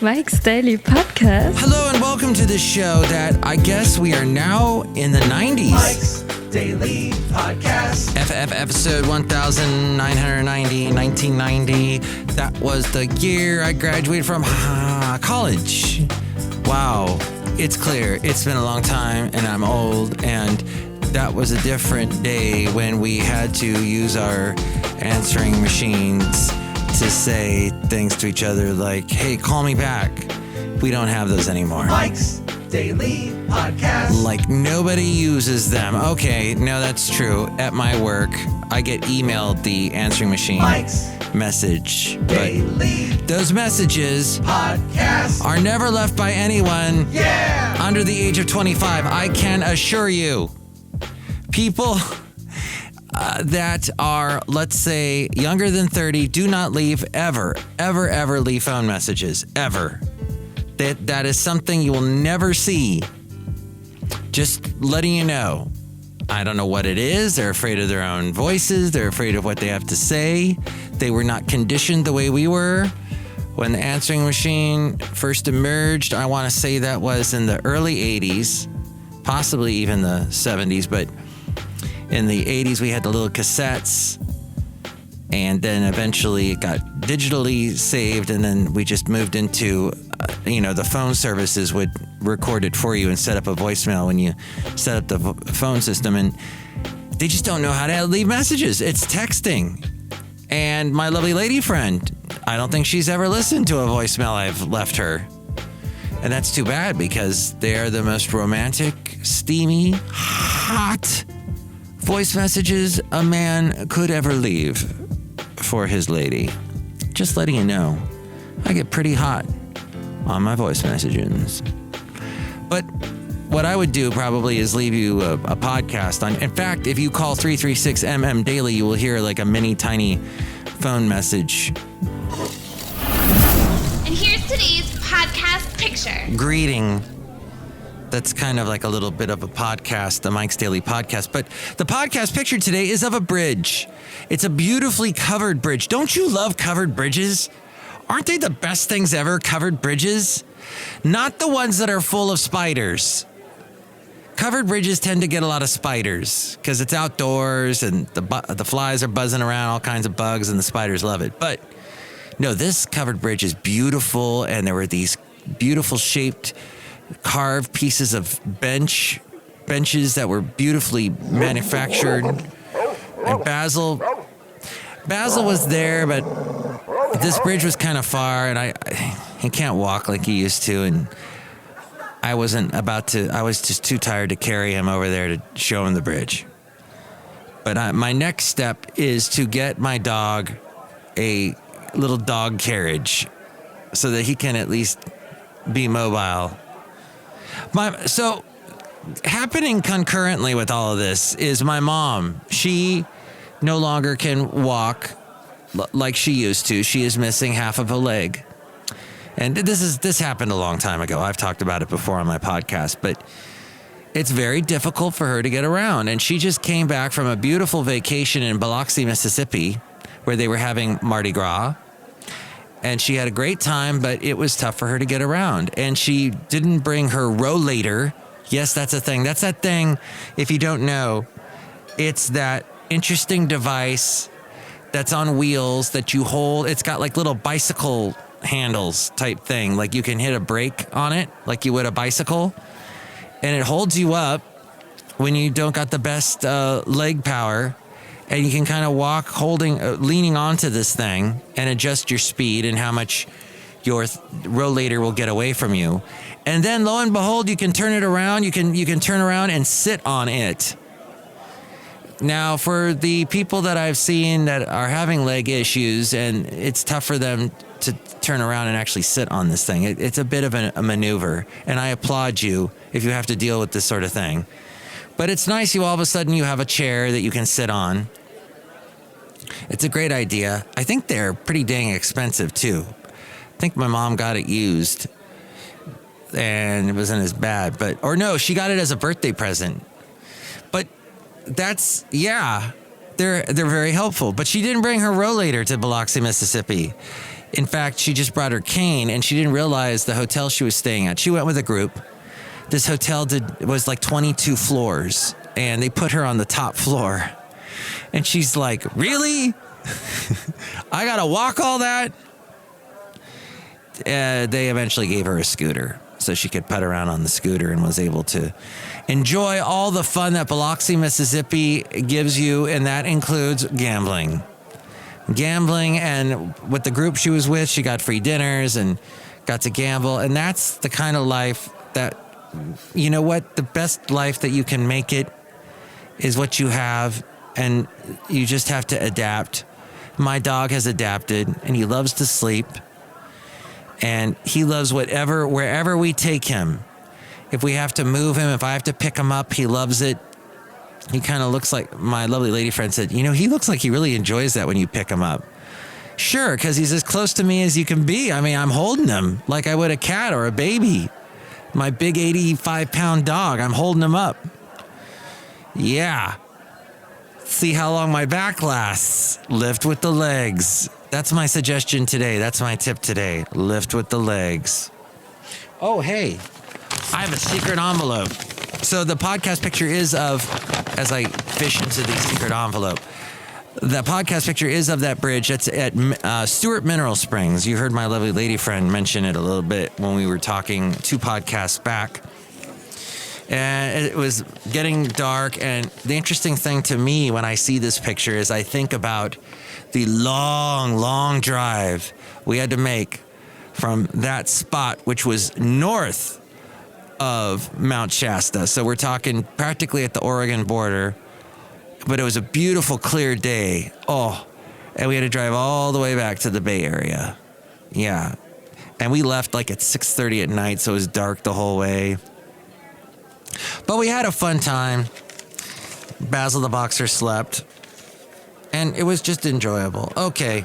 Mike's Daily Podcast. Hello and welcome to the show that I guess we are now in the 90s. Mike's Daily Podcast. Episode 1990, 1990. That was the year I graduated from college. Wow, it's clear. It's been a long time and I'm old, and that was a different day when we had to use our answering machines to say things to each other like, hey, call me back. We don't have those anymore. Mike's Daily Podcast. Like nobody uses them. Okay, no, that's true. At my work, I get emailed the answering machine Mike's message. Daily But those messages Podcast are never left by anyone under the age of 25. I can assure you. People that are, let's say, younger than 30, do not leave ever leave phone messages, ever. That is something you will never see. Just letting you know. I don't know what it is. They're afraid of their own voices. They're afraid of what they have to say. They were not conditioned the way we were. When the answering machine first emerged, I want to say that was in the early 80s, possibly even the 70s, but in the 80s, we had the little cassettes, and then eventually it got digitally saved, and then we just moved into, the phone services would record it for you and set up a voicemail when you set up the phone system, and they just don't know how to leave messages. It's texting. And my lovely lady friend, I don't think she's ever listened to a voicemail I've left her. And that's too bad, because they are the most romantic, steamy, hot voice messages a man could ever leave for his lady. Just letting you know, I get pretty hot on my voice messages. But what I would do probably is leave you a podcast on. In fact, if you call 336MM daily, you will hear like a mini tiny phone message. And here's today's podcast picture. Greeting. That's kind of like a little bit of a podcast, the Mike's Daily Podcast. But the podcast picture today is of a bridge. It's a beautifully covered bridge. Don't you love covered bridges? Aren't they the best things ever, covered bridges? Not the ones that are full of spiders. Covered bridges tend to get a lot of spiders because it's outdoors and the flies are buzzing around, all kinds of bugs, and the spiders love it. But no, this covered bridge is beautiful, and there were these beautiful shaped carved pieces of benches that were beautifully manufactured. And Basil was there, but this bridge was kind of far, and he can't walk like he used to, and I was just too tired to carry him over there to show him the bridge. But my next step is to get my dog a little dog carriage so that he can at least be mobile. So happening concurrently with all of this is my mom. She no longer can walk like she used to. She is missing half of a leg. And this happened a long time ago. I've talked about it before on my podcast, but it's very difficult for her to get around. And she just came back from a beautiful vacation in Biloxi, Mississippi, where they were having Mardi Gras. And she had a great time, but it was tough for her to get around. And she didn't bring her Rollator. Yes, that's a thing. That's that thing, if you don't know, it's that interesting device that's on wheels that you hold. It's got like little bicycle handles type thing. Like you can hit a brake on it like you would a bicycle. And it holds you up when you don't got the best leg power. And you can kind of walk leaning onto this thing and adjust your speed and how much your rollator will get away from you. And then lo and behold, you can turn it around. You can turn around and sit on it. Now, for the people that I've seen that are having leg issues and it's tough for them to turn around and actually sit on this thing, it's a bit of a maneuver. And I applaud you if you have to deal with this sort of thing. But it's nice all of a sudden you have a chair that you can sit on. It's a great idea. I think they're pretty dang expensive too. I think my mom got it used and it wasn't as bad, or no, she got it as a birthday present. But they're very helpful. But she didn't bring her rollator to Biloxi, Mississippi. In fact, she just brought her cane, and she didn't realize the hotel she was staying at. She went with a group. This hotel was like 22 floors, and they put her on the top floor. And she's like, really? I got to walk all that? They eventually gave her a scooter so she could putt around on the scooter and was able to enjoy all the fun that Biloxi, Mississippi gives you, and that includes gambling. And with the group she was with, she got free dinners and got to gamble. And that's the kind of life that, you know what, the best life that you can make it is what you have, and you just have to adapt. My dog has adapted, and he loves to sleep, and he loves wherever we take him. If we have to move him, if I have to pick him up, he loves it. He kind of looks like, my lovely lady friend said, you know, he looks like he really enjoys that when you pick him up. Sure, because he's as close to me as you can be. I mean, I'm holding him like I would a cat or a baby. My big 85-pound dog, I'm holding him up. Yeah. See how long my back lasts. Lift with the legs. That's my suggestion today. That's my tip today. Lift with the legs. Oh, hey. I have a secret envelope. So the podcast picture is of, as I fish into the secret envelope, the podcast picture is of that bridge. That's at Stewart Mineral Springs. You heard my lovely lady friend mention it a little bit when we were talking 2 podcasts back. And it was getting dark. And the interesting thing to me when I see this picture is I think about the long drive we had to make from that spot, which was north of Mount Shasta. So we're talking practically at the Oregon border, but it was a beautiful, clear day. Oh, and we had to drive all the way back to the Bay Area. Yeah. And we left like at 6:30 at night, so it was dark the whole way. But we had a fun time. Basil the Boxer slept, and it was just enjoyable. Okay.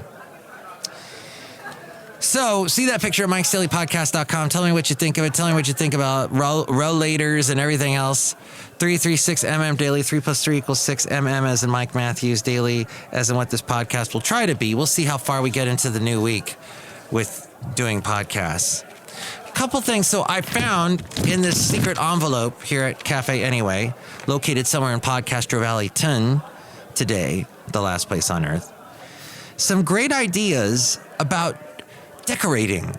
So, see that picture at MikeStaleyPodcast.com. Tell me what you think of it. Tell me what you think about rollators and everything else. 336mm daily. 3 plus 3 equals 6mm as in Mike Matthews daily, as in what this podcast will try to be. We'll see how far we get into the new week with doing podcasts. A couple things. So I found in this secret envelope here at Cafe Anyway, located somewhere in Podcastro Valley 10 today, the last place on earth, some great ideas about decorating.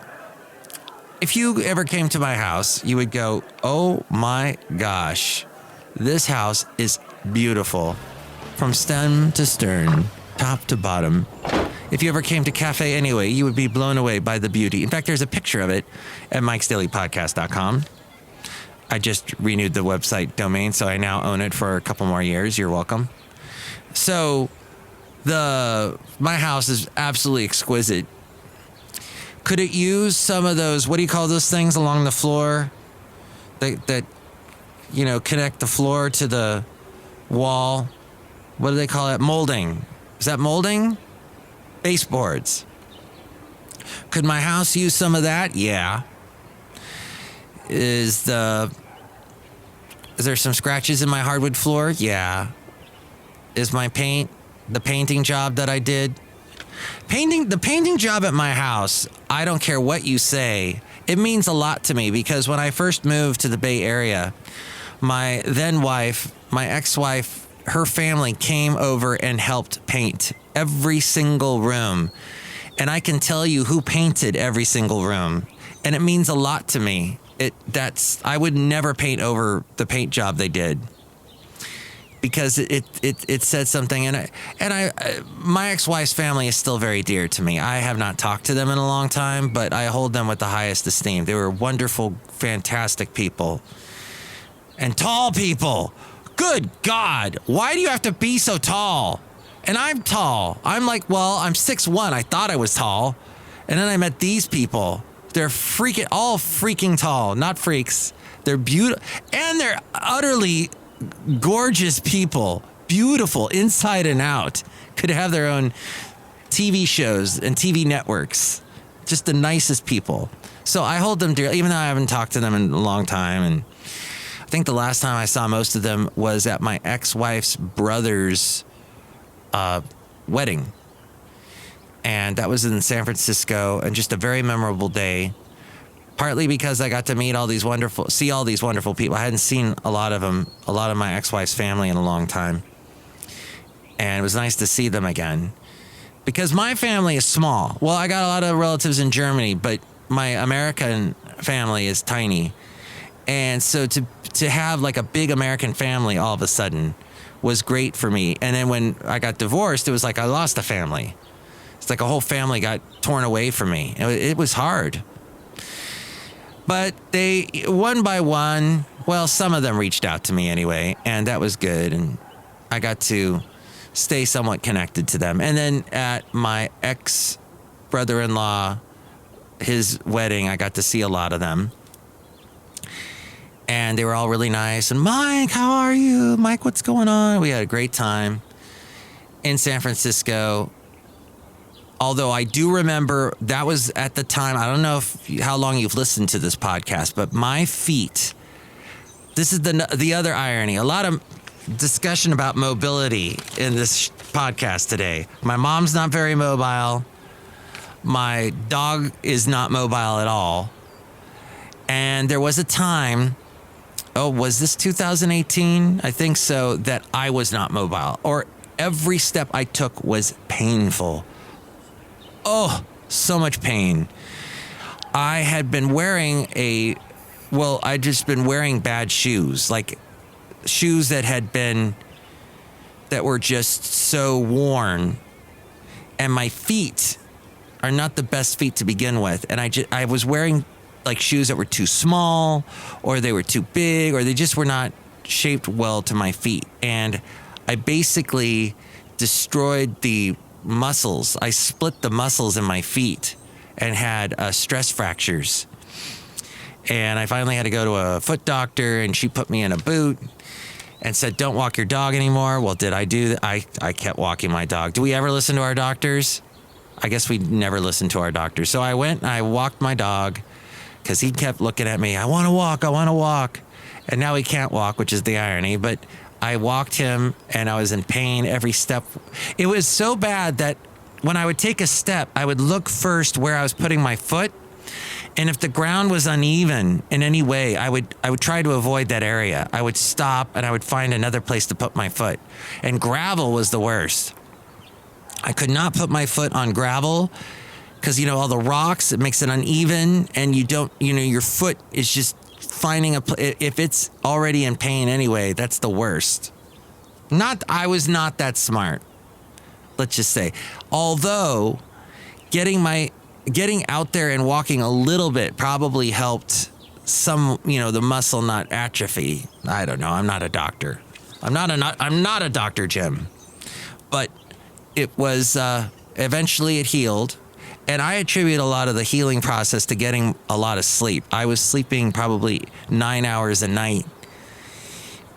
If you ever came to my house, you would go, oh my gosh, this house is beautiful from stem to stern, top to bottom. If you ever came to Cafe Anyway, you would be blown away by the beauty. In fact, there's a picture of it at MikeStaleyPodcast.com. I just renewed the website domain, so I now own it for a couple more years. You're welcome. So my house is absolutely exquisite. Could it use some of those, what do you call those things along the floor that you know, connect the floor to the wall? What do they call it? Molding. Is that molding? Baseboards. Could my house use some of that? Yeah. Is there some scratches in my hardwood floor? Yeah. Is the painting job that I did? The painting job at my house, I don't care what you say, it means a lot to me, because when I first moved to the Bay Area, my then wife, my ex-wife, her family came over and helped paint every single room. And I can tell you who painted every single room. And it means a lot to me. I would never paint over the paint job they did, because it said something. And my ex-wife's family is still very dear to me. I have not talked to them in a long time, but I hold them with the highest esteem. They were wonderful, fantastic people. And tall people. Good God, why do you have to be so tall? And I'm tall. I'm 6'1". I thought I was tall. And then I met these people. They're all freaking tall, not freaks. They're beautiful. And they're utterly gorgeous people. Beautiful inside and out. Could have their own TV shows and TV networks. Just the nicest people. So I hold them dear, even though I haven't talked to them in a long time. And I think the last time I saw most of them was at my ex-wife's brother's wedding. And that was in San Francisco, and just a very memorable day. Partly because I got to see all these wonderful people. I hadn't seen a lot of them, a lot of my ex-wife's family in a long time. And it was nice to see them again. Because my family is small. Well, I got a lot of relatives in Germany, but my American family is tiny. And so to have like a big American family all of a sudden was great for me. And then when I got divorced, it was like I lost a family. It's like a whole family got torn away from me. It was hard. But they, one by one, well, some of them reached out to me anyway, and that was good. And I got to stay somewhat connected to them. And then at my ex-brother-in-law, his wedding, I got to see a lot of them. And they were all really nice. And Mike, how are you? Mike, what's going on? We had a great time in San Francisco. Although I do remember that was at the time, I don't know how long you've listened to this podcast, but my feet, this is the other irony. A lot of discussion about mobility in this podcast today. My mom's not very mobile. My dog is not mobile at all. And there was a time, was this 2018? I think so, that I was not mobile, or every step I took was painful. Oh, so much pain. I had been wearing I'd just been wearing bad shoes, like shoes that were just so worn. And my feet are not the best feet to begin with. And I was wearing like shoes that were too small, or they were too big, or they just were not shaped well to my feet. And I basically destroyed the muscles. I split the muscles in my feet and had stress fractures. And I finally had to go to a foot doctor, and she put me in a boot and said, don't walk your dog anymore. Well, did I do that? I kept walking my dog. Do we ever listen to our doctors? I guess we never listened to our doctors. So I went and I walked my dog because he kept looking at me. I want to walk. And now he can't walk, which is the irony. But I walked him, and I was in pain every step. It was so bad that when I would take a step, I would look first where I was putting my foot. And if the ground was uneven in any way, I would try to avoid that area. I would stop, and I would find another place to put my foot. And gravel was the worst. I could not put my foot on gravel because, all the rocks, it makes it uneven, and your foot is just finding if it's already in pain anyway, that's the worst. I was not that smart, let's just say. Although getting out there and walking a little bit probably helped some, the muscle not atrophy. I don't know. I'm not a doctor. I'm not a Dr. Jim. But it was, eventually it healed. And I attribute a lot of the healing process to getting a lot of sleep. I was sleeping probably 9 hours a night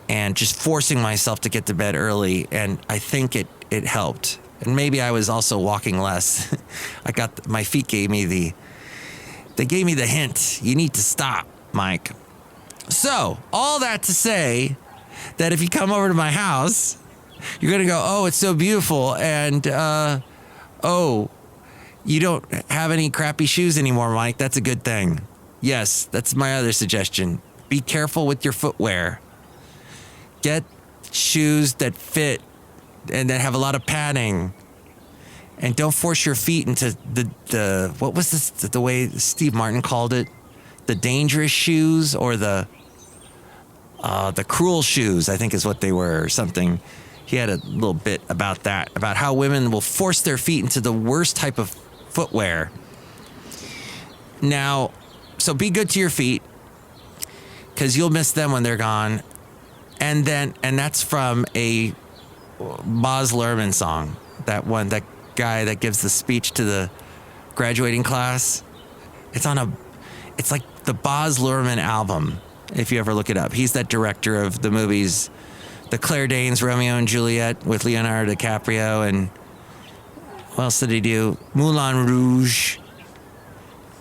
and just forcing myself to get to bed early. And I think it helped. And maybe I was also walking less. My feet gave me the hint. You need to stop, Mike. So all that to say that if you come over to my house, you're going to go, oh, it's so beautiful. And, you don't have any crappy shoes anymore, Mike. That's a good thing. Yes, that's my other suggestion. Be careful with your footwear. Get shoes that fit and that have a lot of padding. And don't force your feet into the what was this, the way Steve Martin called it? The dangerous shoes, or the cruel shoes, I think is what they were, or something. He had a little bit about that, about how women will force their feet into the worst type of footwear. Now, so be good to your feet, because you'll miss them when they're gone. And that's from a Baz Luhrmann song. That guy that gives the speech to the graduating class. It's like the Baz Luhrmann album, if you ever look it up. He's that director of the movies, the Claire Danes, Romeo and Juliet with Leonardo DiCaprio, and what else did he do? Moulin Rouge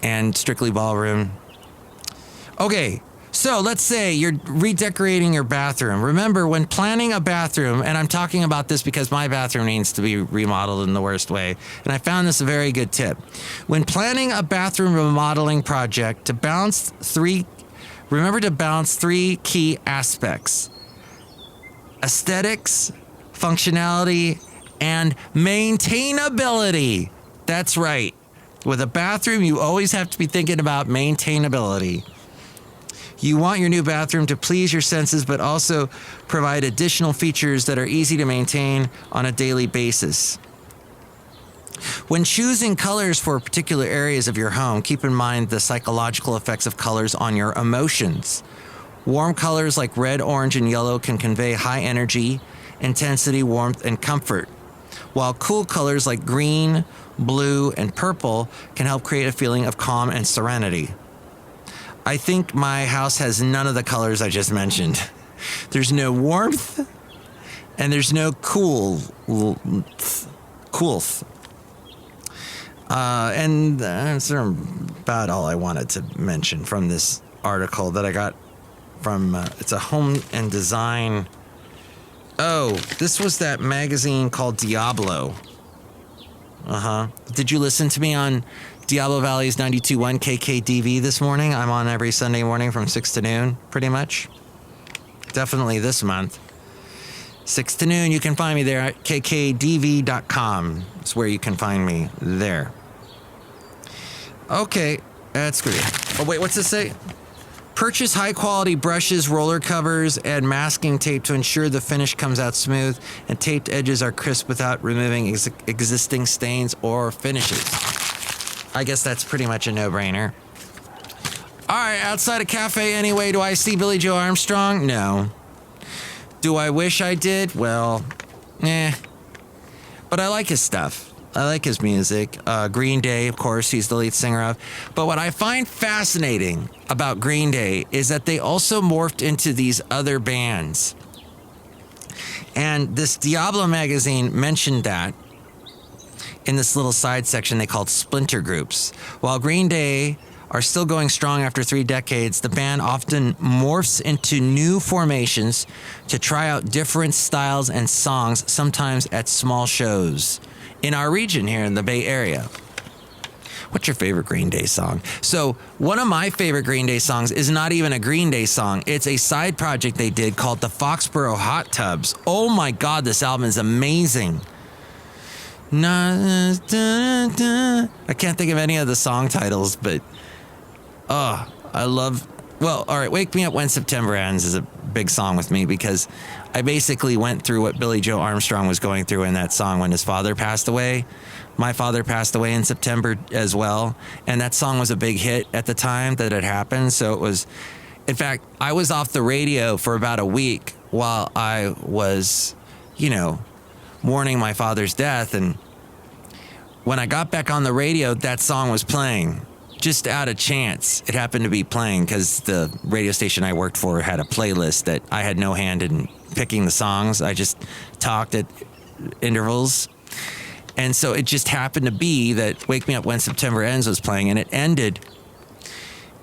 and Strictly Ballroom. Okay, So let's say you're redecorating your bathroom. Remember, when planning a bathroom, and I'm talking about this because my bathroom needs to be remodeled in the worst way, and I found this a very good tip. When planning a bathroom remodeling project, remember to balance three key aspects: aesthetics, functionality, and maintainability. That's right. With a bathroom, you always have to be thinking about maintainability. You want your new bathroom to please your senses, but also provide additional features that are easy to maintain on a daily basis. When choosing colors for particular areas of your home, keep in mind the psychological effects of colors on your emotions. Warm colors like red, orange, and yellow can convey high energy, intensity, warmth, and comfort, while cool colors like green, blue, and purple can help create a feeling of calm and serenity. I think my house has none of the colors I just mentioned. There's no warmth, and there's no coolth. And that's about all I wanted to mention from this article that I got from, it's a home and design. Oh, this was that magazine called Diablo. Did you listen to me on Diablo Valley's 92.1 KKDV this morning? I'm on every Sunday morning from 6 to noon, pretty much. Definitely this month. 6 to noon, you can find me there at kkdv.com. It's where you can find me there. Okay, that's great. Oh, wait, what's this say? Purchase high-quality brushes, roller covers, and masking tape to ensure the finish comes out smooth and taped edges are crisp without removing existing stains or finishes. I guess that's pretty much a no-brainer. All right, outside a cafe anyway, do I see Billy Joe Armstrong? No. Do I wish I did? Well, But I like his stuff. I like his music. Green Day, of course, he's the lead singer of. But what I find fascinating about Green Day is that they also morphed into these other bands. And this Diablo magazine mentioned that in this little side section they called splinter groups. While Green Day are still going strong after 3 decades, the band often morphs into new formations to try out different styles and songs, sometimes at small shows in our region here in the Bay Area. What's your favorite Green Day song? So one of my favorite Green Day songs is not even a Green Day song. It's a side project they did called the Foxborough Hot Tubs. Oh my God, this album is amazing. I can't think of any of the song titles, but I love, well, all right, Wake Me Up When September Ends is a big song with me because I basically went through what Billy Joe Armstrong was going through in that song when his father passed away. My father passed away in September as well, and that song was a big hit at the time that it happened. So it was, in fact, I was off the radio for about a week while I was, mourning my father's death, and when I got back on the radio, that song was playing. Just out of chance, it happened to be playing because the radio station I worked for had a playlist that I had no hand in picking the songs. I just talked at intervals. And so it just happened to be that Wake Me Up When September Ends was playing, and it ended.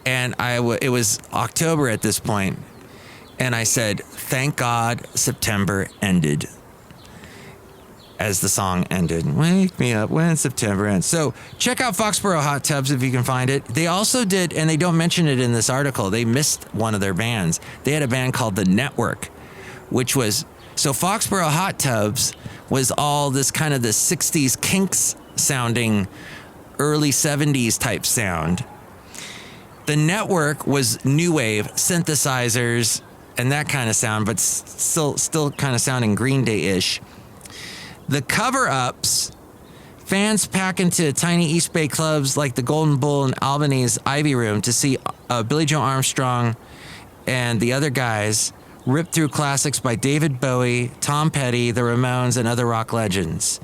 And it was October at this point, and I said, thank God September ended. As the song ended, Wake Me Up When September Ends. So check out Foxborough Hot Tubs if you can find it. They also did, and they don't mention it in this article, they missed one of their bands. They had a band called The Network, which was, so Foxborough Hot Tubs was all this kind of the 60s Kinks sounding, early 70s type sound. The Network was new wave, synthesizers, and that kind of sound, but still kind of sounding Green Day-ish. The cover-ups, fans pack into tiny East Bay clubs like the Golden Bull and Albany's Ivy Room to see Billy Joe Armstrong and the other guys rip through classics by David Bowie, Tom Petty, the Ramones, and other rock legends.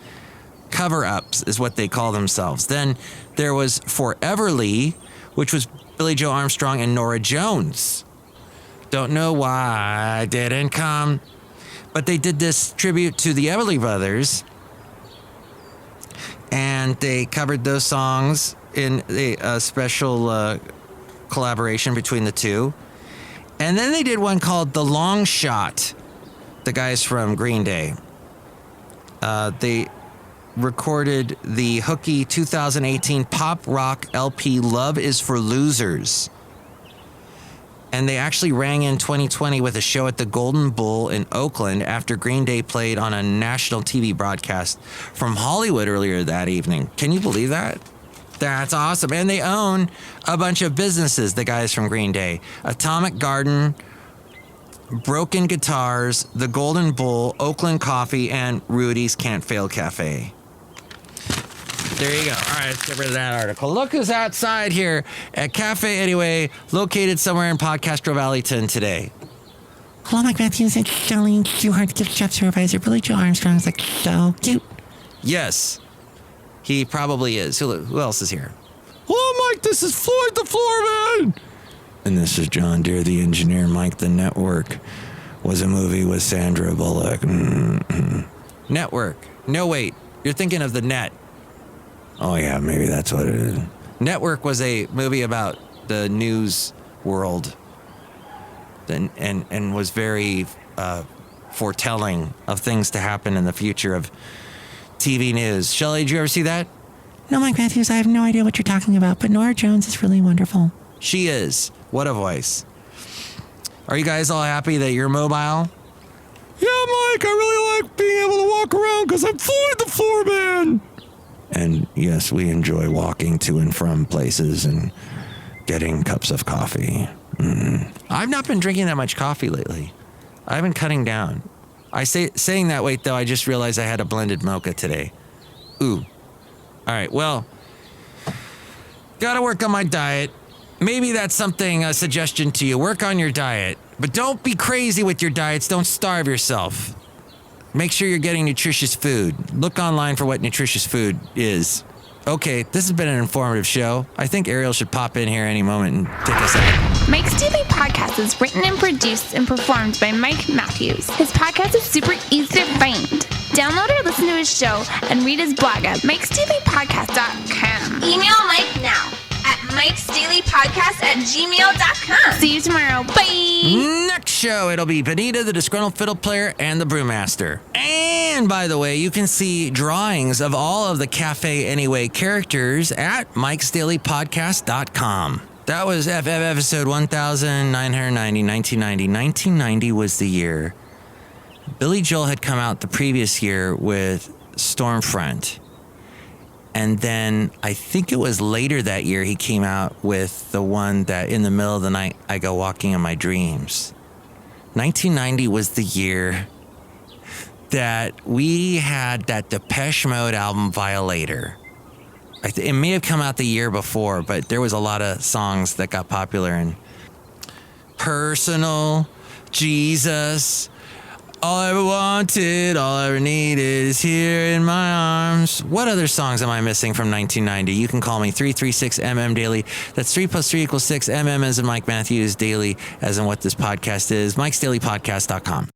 Cover-ups is what they call themselves. Then there was Foreverly, which was Billy Joe Armstrong and Norah Jones. Don't know why I didn't come. But they did this tribute to the Everly Brothers, and they covered those songs in a special collaboration between the two. And then they did one called The Long Shot, the guys from Green Day. They recorded the hooky 2018 pop rock LP Love is for Losers. And they actually rang in 2020 with a show at the Golden Bull in Oakland after Green Day played on a national TV broadcast from Hollywood earlier that evening. Can you believe that? That's awesome. And they own a bunch of businesses, the guys from Green Day. Atomic Garden, Broken Guitars, the Golden Bull, Oakland Coffee, and Rudy's Can't Fail Cafe. There you go. All right, let's get rid of that article. Look who's outside here at Cafe Anyway, located somewhere in Podcastro Valleyton today. Hello, Mike Matthews. It's Chely Shoehart, gift shop supervisor. Billy Joe Armstrong's like so cute. Yes, he probably is. Who else is here? Hello, Mike. This is Floyd the Floorman. And this is John Deere, the engineer. Mike, the Network was a movie with Sandra Bullock. Mm-hmm. Network. No, wait. You're thinking of The Net. Oh, yeah, maybe that's what it is. Network was a movie about the news world and was very foretelling of things to happen in the future of TV news. Chely, did you ever see that? No, Mike Matthews, I have no idea what you're talking about, but Nora Jones is really wonderful. She is. What a voice. Are you guys all happy that you're mobile? Yeah, Mike, I really like being able to walk around because I'm Floyd the Floorman. And yes, we enjoy walking to and from places and getting cups of coffee. I've not been drinking that much coffee lately. I've been cutting down. Saying that, wait, though, I just realized I had a blended mocha today. Ooh. All right, well, gotta work on my diet. Maybe that's something, a suggestion to you. Work on your diet. But don't be crazy with your diets. Don't starve yourself. Make sure you're getting nutritious food. Look online for what nutritious food is. Okay, this has been an informative show. I think Ariel should pop in here any moment and take us out. Mike's Daily Podcast is written and produced and performed by Mike Matthews. His podcast is super easy to find. Download or listen to his show and read his blog at mikesdailypodcast.com. Email Mike now at mikesdailypodcast@gmail.com. See you tomorrow. Bye. Next show, it'll be Benita, the Disgruntled Fiddle Player, and the Brewmaster. And by the way, you can see drawings of all of the Cafe Anyway characters at mikesdailypodcast.com. That was FF episode 1990, 1990. 1990 was the year. Billy Joel had come out the previous year with Stormfront. And then I think it was later that year he came out with the one that in the middle of the night I go walking in my dreams. 1990 was the year that we had that Depeche Mode album Violator. It may have come out the year before, but there was a lot of songs that got popular. And Personal, Jesus, all I ever wanted, all I ever needed is here in my arms. What other songs am I missing from 1990? You can call me 336MM Daily. That's 3 + 3 = 6. MM as in Mike Matthews, Daily as in what this podcast is. Mike'sDailyPodcast.com.